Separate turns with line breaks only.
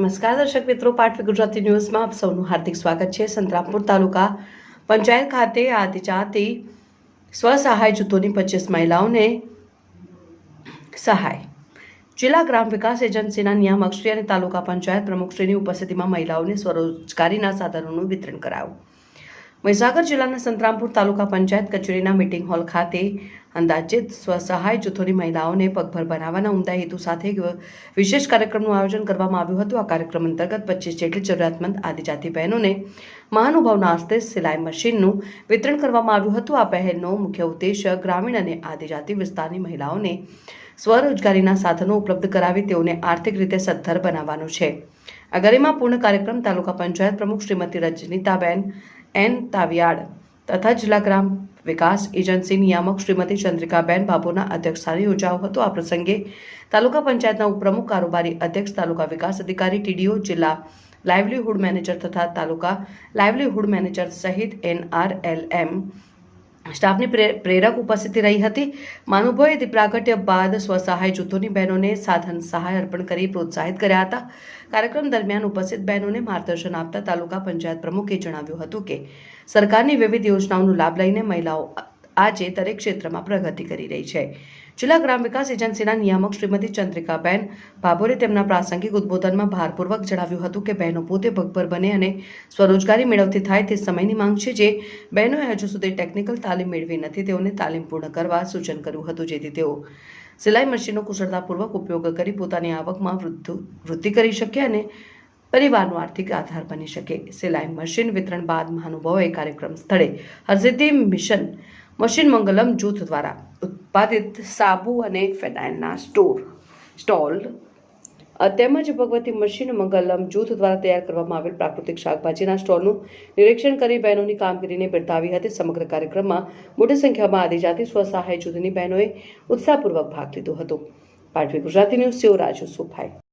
નમસ્કાર દર્શક મિત્રો, પાટવી ગુજરાતી ન્યૂઝમાં આપ સૌનું હાર્દિક સ્વાગત છે। સંતરામપુર તાલુકા પંચાયત ખાતે આદિજાતિ સ્વસહાય જૂથોની 25 મહિલાઓને સહાય। જિલ્લા ગ્રામ વિકાસ એજન્સીના નિયામક શ્રી અને તાલુકા પંચાયત પ્રમુખ શ્રીની ઉપસ્થિતિમાં મહિલાઓને સ્વરોજગારીના સાધનોનું વિતરણ કરાયું। મહીસાગર જિલ્લાના સંતરામપુર તાલુકા પંચાયત કચેરીના મીટિંગ હોલ ખાતે અંદાજિત સ્વસહાય જૂથોની મહિલાઓને પગભર બનાવવાના ઉમદા હેતુ સાથે વિશેષ કાર્યક્રમનું આયોજન કરવામાં આવ્યું હતું। આ કાર્યક્રમ અંતર્ગત 25 જેટલી જરૂરિયાતમંદ આદિજાતિ બહેનોને મહાનુભાવના હસ્તે સિલાઈ મશીનનું વિતરણ કરવામાં આવ્યું હતું। આ પહેલનો મુખ્ય ઉદ્દેશ્ય ગ્રામીણ અને આદિજાતિ વિસ્તારની મહિલાઓને સ્વરોજગારીના સાધનો ઉપલબ્ધ કરાવી તેઓને આર્થિક રીતે સદ્ધર બનાવવાનો છે। આ ગરિમાપૂર્ણ કાર્યક્રમ તાલુકા પંચાયત પ્રમુખ શ્રીમતી રજનીતાબેન એન તાવિયાડ તથા જિલ્લા ગ્રામ વિકાસ એજન્સી નિયામક શ્રીમતી ચંદ્રિકાબેન બાબુના અધ્યક્ષસ્થાને યોજાયો હતો। આ પ્રસંગે તાલુકા પંચાયતના ઉપપ્રમુખ, કારોબારી અધ્યક્ષ, તાલુકા વિકાસ અધિકારી, ટીડીઓ, જિલ્લા લાઇવલીહુડ મેનેજર તથા તાલુકા લાઇવલીહુડ મેનેજર સહિત NRLM સ્ટાફની પ્રેરક ઉપસ્થિતિ રહી હતી। મહાનુભાવોએ દીપ પ્રાગટ્ય બાદ સ્વસહાય જૂથોની બહેનોને સાધન સહાય અર્પણ કરી પ્રોત્સાહિત કર્યા હતા। કાર્યક્રમ દરમિયાન ઉપસ્થિત બહેનોને માર્ગદર્શન આપતા તાલુકા પંચાયત પ્રમુખે જણાવ્યું હતું કે સરકારની વિવિધ યોજનાઓનો લાભ લઈને મહિલાઓ આજે દરેક ક્ષેત્રમાં પ્રગતિ કરી રહી છે। જિલ્લા ગ્રામ વિકાસ એજન્સીના નિયામક શ્રીમતી ચંદ્રિકાબેન બાબુરે તેમના પ્રાસંગિક ઉદ્બોધનમાં ભારપૂર્વક જણાવ્યું હતું કે બહેનો પોતે પગભર બને અને સ્વરોજગારી મેળવતી થાય તે સમયની માંગ છે। જે બહેનોએ હજુ સુધી ટેકનિકલ તાલીમ મેળવી નથી તેઓને તાલીમ પૂર્ણ કરવા સૂચન કર્યું હતું, જેથી તેઓ સિલાઈ મશીનનો કુશળતાપૂર્વક ઉપયોગ કરી પોતાની આવકમાં વૃદ્ધિ કરી શકે અને પરિવારનો આર્થિક આધાર બની શકે। સિલાઈ મશીન વિતરણ બાદ મહાનુભાવોએ કાર્યક્રમ સ્થળે હરસિદ્ધિ મિશન મશીન મંગલમ જૂથ દ્વારા ઉત્પાદિત સાબુ અને ફેનાઇલના સ્ટોલ તેમજ ભગવતી મશીન મંગલમ જૂથ દ્વારા તૈયાર કરવામાં આવેલ પ્રાકૃતિક શાકભાજીના સ્ટોલનું નિરીક્ષણ કરી બહેનોની કામગીરીને બિરદાવી હતી। સમગ્ર કાર્યક્રમમાં મોટી સંખ્યામાં આદિજાતિ સ્વસહાય જૂથની બહેનોએ ઉત્સાહપૂર્વક ભાગ લીધો હતો। પાટવી ગુજરાતી ન્યૂઝ રાજુ સુભાઈ।